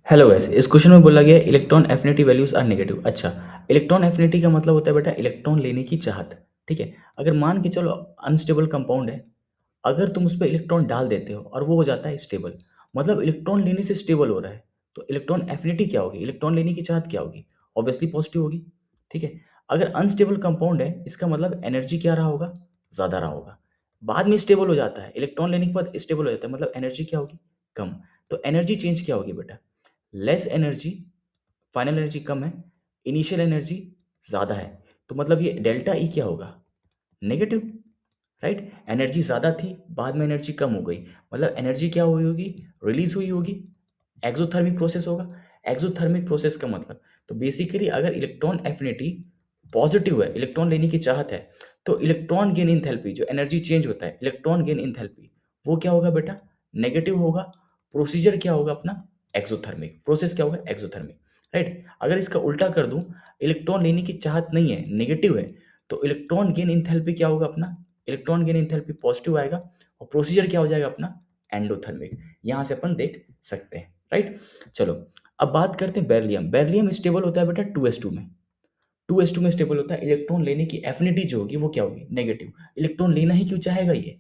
Hello guys, इस question में बोला गया है electron affinity values are negative. अच्छा, इलेक्ट्रॉन एफिनिटी का मतलब होता है बेटा इलेक्ट्रॉन लेने की चाहत। ठीक है, अगर मान के चलो अनस्टेबल कंपाउंड है, अगर तुम उस पर इलेक्ट्रॉन डाल देते हो और वो हो जाता है स्टेबल, मतलब इलेक्ट्रॉन लेने से स्टेबल हो रहा है, तो इलेक्ट्रॉन एफिनिटी क्या होगी, इलेक्ट्रॉन लेने की चाहत क्या होगी? ऑब्वियसली पॉजिटिव होगी। ठीक है, अगर अनस्टेबल कंपाउंड है इसका मतलब एनर्जी क्या रहा होगा, ज़्यादा रहा होगा। बाद में स्टेबल हो जाता है, इलेक्ट्रॉन लेने के बाद स्टेबल हो जाता है, मतलब एनर्जी क्या होगी, कम। तो एनर्जी चेंज क्या होगी बेटा, लेस एनर्जी, फाइनल एनर्जी कम है, इनिशियल एनर्जी ज़्यादा है। तो मतलब ये डेल्टा ई क्या होगा, नेगेटिव। राइट, एनर्जी ज़्यादा थी, बाद में एनर्जी कम हो गई, मतलब एनर्जी क्या हुई होगी, रिलीज हुई होगी, एक्सोथर्मिक प्रोसेस होगा। एक्सोथर्मिक प्रोसेस का मतलब, तो बेसिकली अगर इलेक्ट्रॉन एफिनिटी पॉजिटिव है, इलेक्ट्रॉन लेने की चाहत है, तो इलेक्ट्रॉन गेन इंथैल्पी, जो एनर्जी चेंज होता है इलेक्ट्रॉन गेन इंथैल्पी, वो क्या होगा बेटा, नेगेटिव होगा। प्रोसीजर क्या होगा अपना, एक्सोथर्मिक प्रोसेस क्या होगा, एक्सोथर्मिक। राइट, अगर इसका उल्टा कर दूं, इलेक्ट्रॉन लेने की चाहत नहीं है, नेगेटिव है, तो इलेक्ट्रॉन गेन इंथैल्पी क्या होगा अपना, इलेक्ट्रॉन गेन इंथैल्पी पॉजिटिव आएगा, और प्रोसीजर क्या हो जाएगा अपना, एंडोथर्मिक। यहां से अपन देख सकते हैं। राइट, चलो अब बात करते हैं बेरिलियम। बेरिलियम स्टेबल होता है बेटा 2s2 में, 2s2 में स्टेबल होता है। इलेक्ट्रॉन लेने की एफिनिटी जो होगी वो क्या होगी, नेगेटिव। इलेक्ट्रॉन लेना ही क्यों चाहेगा ये,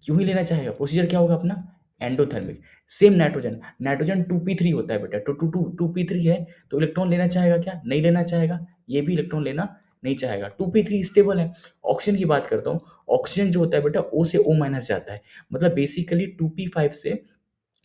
क्यों ही लेना चाहेगा, प्रोसीजर क्या होगा अपना, endothermic. Same nitrogen, nitrogen 2p3 होता है बेटा, तो 2p3 है, तो इलेक्ट्रॉन लेना चाहेगा क्या, नहीं लेना चाहेगा, ये भी इलेक्ट्रॉन लेना नहीं चाहेगा। 2p3 स्टेबल है। ऑक्सीजन की बात करता हूँ, ऑक्सीजन जो होता है बेटा O से O माइनस जाता है, मतलब बेसिकली 2p5 से,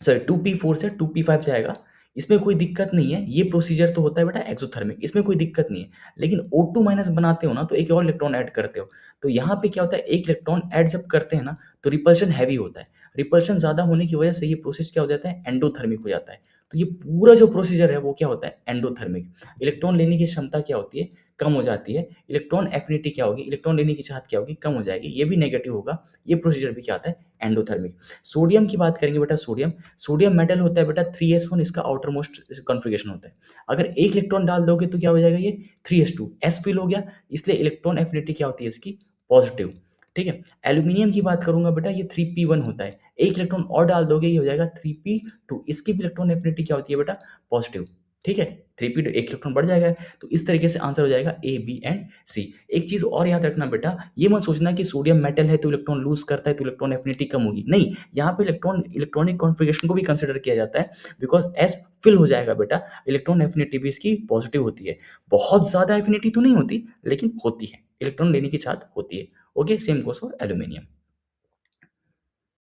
सॉरी 2p4 से 2p5 जाएगा, इसमें कोई दिक्कत नहीं है। ये प्रोसीजर तो होता है बेटा एक्सोथर्मिक, इसमें कोई दिक्कत नहीं है। लेकिन O2 माइनस बनाते हो ना, तो एक और इलेक्ट्रॉन ऐड करते हो, तो यहाँ पे क्या होता है, एक इलेक्ट्रॉन ऐड जब करते हैं ना, तो रिपल्शन हैवी होता है। रिपल्शन ज़्यादा होने की वजह से ये प्रोसेस क्या हो जाता है, एंडोथर्मिक हो जाता है। तो ये पूरा जो प्रोसीजर है वो क्या होता है, एंडोथर्मिक। इलेक्ट्रॉन लेने की क्षमता क्या होती है, कम हो जाती है। इलेक्ट्रॉन एफिनिटी क्या होगी, इलेक्ट्रॉन लेने की चाहत क्या होगी, कम हो जाएगी, ये भी नेगेटिव होगा। ये प्रोसीजर भी क्या आता है, एंडोथर्मिक। सोडियम की बात करेंगे बेटा, सोडियम, सोडियम मेटल होता है बेटा 3s1, इसका आउटर मोस्ट कॉन्फ़िगरेशन होता है। अगर एक इलेक्ट्रॉन डाल दोगे तो क्या हो जाएगा, ये 3s2, एस फिल हो गया, इसलिए इलेक्ट्रॉन एफिनिटी क्या होती है इसकी, पॉजिटिव। ठीक है, एल्यूमिनियम की बात करूंगा बेटा, ये 3p1 होता है, एक इलेक्ट्रॉन और डाल दोगे ये हो जाएगा 3p2, इसकी भी इलेक्ट्रॉन एफिनिटी क्या होती है बेटा, पॉजिटिव। ठीक है, 3p2 एक इलेक्ट्रॉन बढ़ जाएगा। तो इस तरीके से आंसर हो जाएगा ए, बी एंड सी। एक चीज और याद रखना बेटा, ये मत सोचना कि सोडियम मेटल है तो इलेक्ट्रॉन लूज करता है तो इलेक्ट्रॉन एफिनिटी कम होगी, नहीं। यहाँ पे इलेक्ट्रॉनिक कॉन्फ़िगरेशन को भी कंसिडर किया जाता है, बिकॉज एस फिल हो जाएगा बेटा, इलेक्ट्रॉन एफिनिटी भी इसकी पॉजिटिव होती है। बहुत ज़्यादा एफिनिटी तो नहीं होती, लेकिन होती है, इलेक्ट्रॉन लेने की चाहत होती है। Okay, same goes for aluminium.